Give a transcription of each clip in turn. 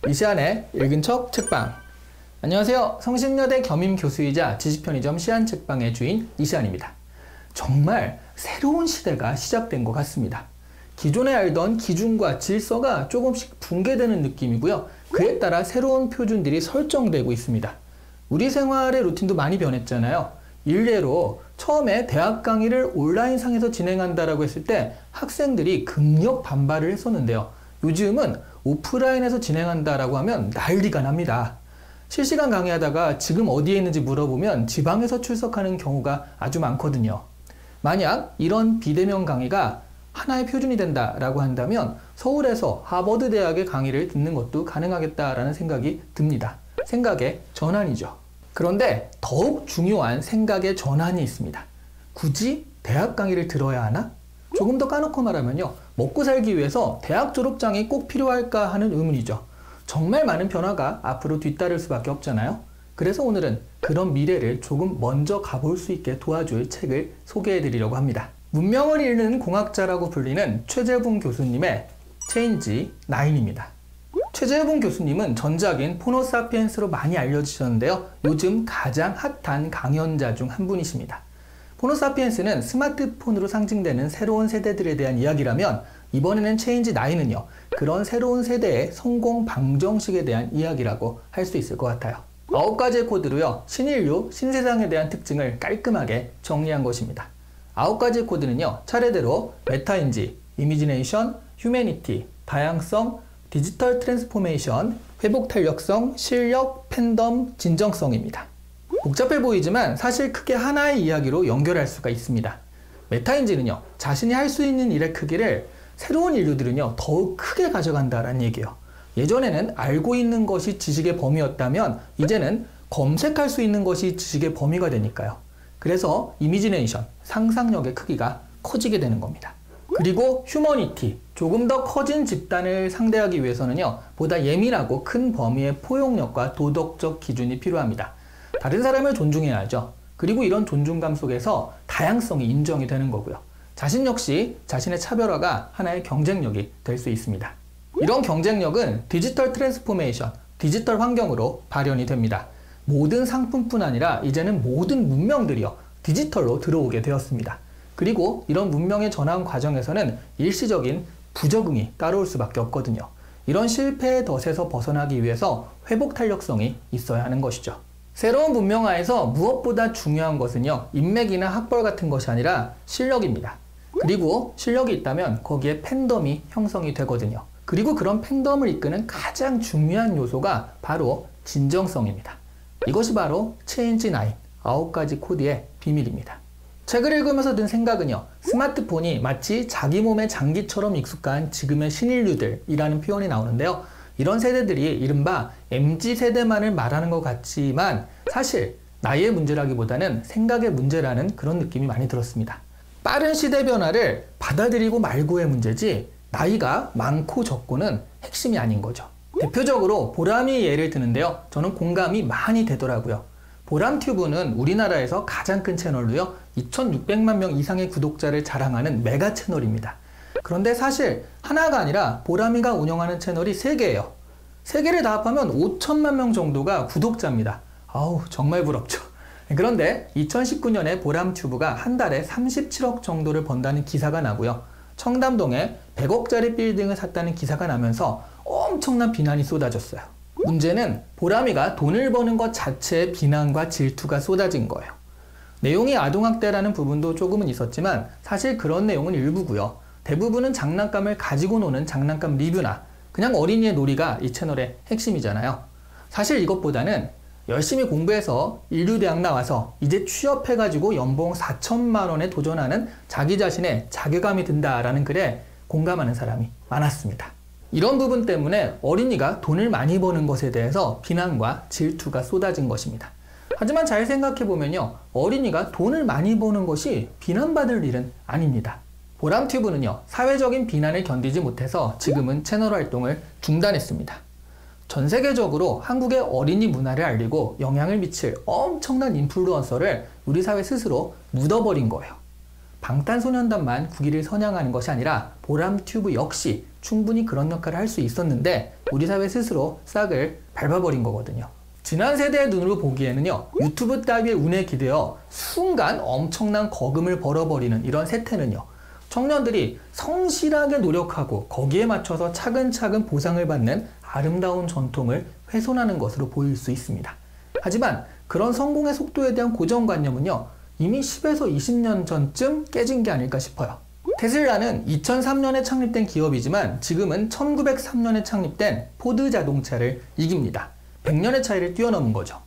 이시안의 읽은 척 책방. 안녕하세요. 성신여대 겸임 교수이자 지식편의점 시안책방의 주인 이시안입니다. 정말 새로운 시대가 시작된 것 같습니다. 기존에 알던 기준과 질서가 조금씩 붕괴되는 느낌이고요. 그에 따라 새로운 표준들이 설정되고 있습니다. 우리 생활의 루틴도 많이 변했잖아요. 일례로 처음에 대학 강의를 온라인상에서 진행한다라고 했을 때 학생들이 극력 반발을 했었는데요. 요즘은 오프라인에서 진행한다라고 하면 난리가 납니다. 실시간 강의하다가 지금 어디에 있는지 물어보면 지방에서 출석하는 경우가 아주 많거든요. 만약 이런 비대면 강의가 하나의 표준이 된다라고 한다면 서울에서 하버드 대학의 강의를 듣는 것도 가능하겠다라는 생각이 듭니다. 생각의 전환이죠. 그런데 더욱 중요한 생각의 전환이 있습니다. 굳이 대학 강의를 들어야 하나? 조금 더 까놓고 말하면요. 먹고 살기 위해서 대학 졸업장이 꼭 필요할까 하는 의문이죠. 정말 많은 변화가 앞으로 뒤따를 수밖에 없잖아요. 그래서 오늘은 그런 미래를 조금 먼저 가볼 수 있게 도와줄 책을 소개해 드리려고 합니다. 문명을 읽는 공학자라고 불리는 최재붕 교수님의 체인지 9입니다. 최재붕 교수님은 전작인 포노사피엔스로 많이 알려지셨는데요. 요즘 가장 핫한 강연자 중 한 분이십니다. 포노사피엔스는 스마트폰으로 상징되는 새로운 세대들에 대한 이야기라면 이번에는 체인지 9은요. 그런 새로운 세대의 성공 방정식에 대한 이야기라고 할 수 있을 것 같아요. 9가지의 코드로요. 신인류, 신세상에 대한 특징을 깔끔하게 정리한 것입니다. 9가지의 코드는요. 차례대로 메타인지, 이미지네이션, 휴머니티, 다양성, 디지털 트랜스포메이션, 회복 탄력성, 실력, 팬덤, 진정성입니다. 복잡해 보이지만 사실 크게 하나의 이야기로 연결할 수가 있습니다. 메타인지는요. 자신이 할 수 있는 일의 크기를 새로운 인류들은요. 더욱 크게 가져간다라는 얘기예요. 예전에는 알고 있는 것이 지식의 범위였다면 이제는 검색할 수 있는 것이 지식의 범위가 되니까요. 그래서 이미지네이션, 상상력의 크기가 커지게 되는 겁니다. 그리고 휴머니티, 조금 더 커진 집단을 상대하기 위해서는요. 보다 예민하고 큰 범위의 포용력과 도덕적 기준이 필요합니다. 다른 사람을 존중해야죠. 그리고 이런 존중감 속에서 다양성이 인정이 되는 거고요. 자신 역시 자신의 차별화가 하나의 경쟁력이 될 수 있습니다. 이런 경쟁력은 디지털 트랜스포메이션, 디지털 환경으로 발현이 됩니다. 모든 상품뿐 아니라 이제는 모든 문명들이요. 디지털로 들어오게 되었습니다. 그리고 이런 문명의 전환 과정에서는 일시적인 부적응이 따라올 수밖에 없거든요. 이런 실패의 덫에서 벗어나기 위해서 회복 탄력성이 있어야 하는 것이죠. 새로운 문명화에서 무엇보다 중요한 것은요. 인맥이나 학벌 같은 것이 아니라 실력입니다. 그리고 실력이 있다면 거기에 팬덤이 형성이 되거든요. 그리고 그런 팬덤을 이끄는 가장 중요한 요소가 바로 진정성입니다. 이것이 바로 체인지 9, 9가지 코드의 비밀입니다. 책을 읽으면서 든 생각은요. 스마트폰이 마치 자기 몸의 장기처럼 익숙한 지금의 신인류들이라는 표현이 나오는데요. 이런 세대들이 이른바 MZ세대만을 말하는 것 같지만 사실 나이의 문제라기보다는 생각의 문제라는 그런 느낌이 많이 들었습니다. 빠른 시대 변화를 받아들이고 말고의 문제지 나이가 많고 적고는 핵심이 아닌 거죠. 대표적으로 보람이 예를 드는데요. 저는 공감이 많이 되더라고요. 보람튜브는 우리나라에서 가장 큰 채널로요. 2,600만 명 이상의 구독자를 자랑하는 메가 채널입니다. 그런데 사실 하나가 아니라 보람이가 운영하는 채널이 3개예요. 3개를 다 합하면 5천만 명 정도가 구독자입니다. 아우 정말 부럽죠. 그런데 2019년에 보람튜브가 한 달에 37억 정도를 번다는 기사가 나고요. 청담동에 100억짜리 빌딩을 샀다는 기사가 나면서 엄청난 비난이 쏟아졌어요. 문제는 보람이가 돈을 버는 것 자체에 비난과 질투가 쏟아진 거예요. 내용이 아동학대라는 부분도 조금은 있었지만 사실 그런 내용은 일부고요. 대부분은 장난감을 가지고 노는 장난감 리뷰나 그냥 어린이의 놀이가 이 채널의 핵심이잖아요. 사실 이것보다는 열심히 공부해서 인류대학 나와서 이제 취업해가지고 연봉 4천만 원에 도전하는 자기 자신의 자괴감이 든다라는 글에 공감하는 사람이 많았습니다. 이런 부분 때문에 어린이가 돈을 많이 버는 것에 대해서 비난과 질투가 쏟아진 것입니다. 하지만 잘 생각해보면요. 어린이가 돈을 많이 버는 것이 비난받을 일은 아닙니다. 보람튜브는요. 사회적인 비난을 견디지 못해서 지금은 채널 활동을 중단했습니다. 전 세계적으로 한국의 어린이 문화를 알리고 영향을 미칠 엄청난 인플루언서를 우리 사회 스스로 묻어버린 거예요. 방탄소년단만 국위를 선양하는 것이 아니라 보람튜브 역시 충분히 그런 역할을 할 수 있었는데 우리 사회 스스로 싹을 밟아버린 거거든요. 지난 세대의 눈으로 보기에는요, 유튜브 따위의 운에 기대어 순간 엄청난 거금을 벌어버리는 이런 세태는요, 청년들이 성실하게 노력하고 거기에 맞춰서 차근차근 보상을 받는 아름다운 전통을 훼손하는 것으로 보일 수 있습니다. 하지만 그런 성공의 속도에 대한 고정관념은요, 이미 10에서 20년 전쯤 깨진 게 아닐까 싶어요. 테슬라는 2003년에 창립된 기업이지만 지금은 1903년에 창립된 포드 자동차를 이깁니다. 100년의 차이를 뛰어넘은 거죠.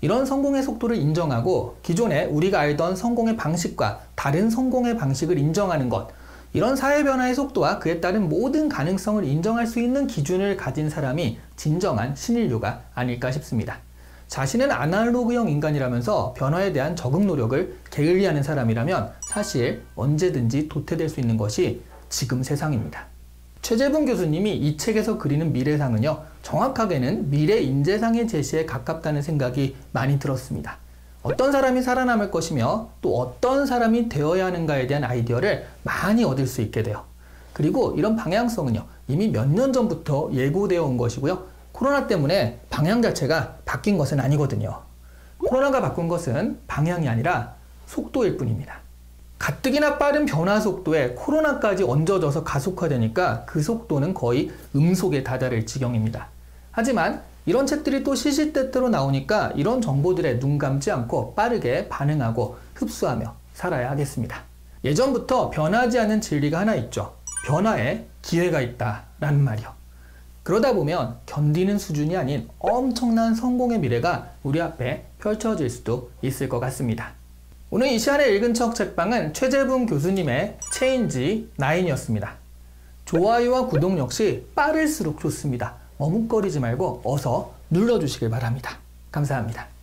이런 성공의 속도를 인정하고 기존에 우리가 알던 성공의 방식과 다른 성공의 방식을 인정하는 것, 이런 사회 변화의 속도와 그에 따른 모든 가능성을 인정할 수 있는 기준을 가진 사람이 진정한 신인류가 아닐까 싶습니다. 자신은 아날로그형 인간이라면서 변화에 대한 적응 노력을 게을리하는 사람이라면 사실 언제든지 도태될 수 있는 것이 지금 세상입니다. 최재분 교수님이 이 책에서 그리는 미래상은요, 정확하게는 미래 인재상의 제시에 가깝다는 생각이 많이 들었습니다. 어떤 사람이 살아남을 것이며 또 어떤 사람이 되어야 하는가에 대한 아이디어를 많이 얻을 수 있게 돼요. 그리고 이런 방향성은요, 이미 몇 년 전부터 예고되어 온 것이고요. 코로나 때문에 방향 자체가 바뀐 것은 아니거든요. 코로나가 바꾼 것은 방향이 아니라 속도일 뿐입니다. 가뜩이나 빠른 변화 속도에 코로나까지 얹어져서 가속화되니까 그 속도는 거의 음속에 다다를 지경입니다. 하지만 이런 책들이 또 시시때때로 나오니까 이런 정보들에 눈 감지 않고 빠르게 반응하고 흡수하며 살아야 하겠습니다. 예전부터 변하지 않는 진리가 하나 있죠. 변화에 기회가 있다라는 말이요. 그러다 보면 견디는 수준이 아닌 엄청난 성공의 미래가 우리 앞에 펼쳐질 수도 있을 것 같습니다. 오늘 이 시간에 읽은 척 책방은 최재분 교수님의 체인지 9이었습니다. 좋아요와 구독 역시 빠를수록 좋습니다. 머뭇거리지 말고 어서 눌러주시길 바랍니다. 감사합니다.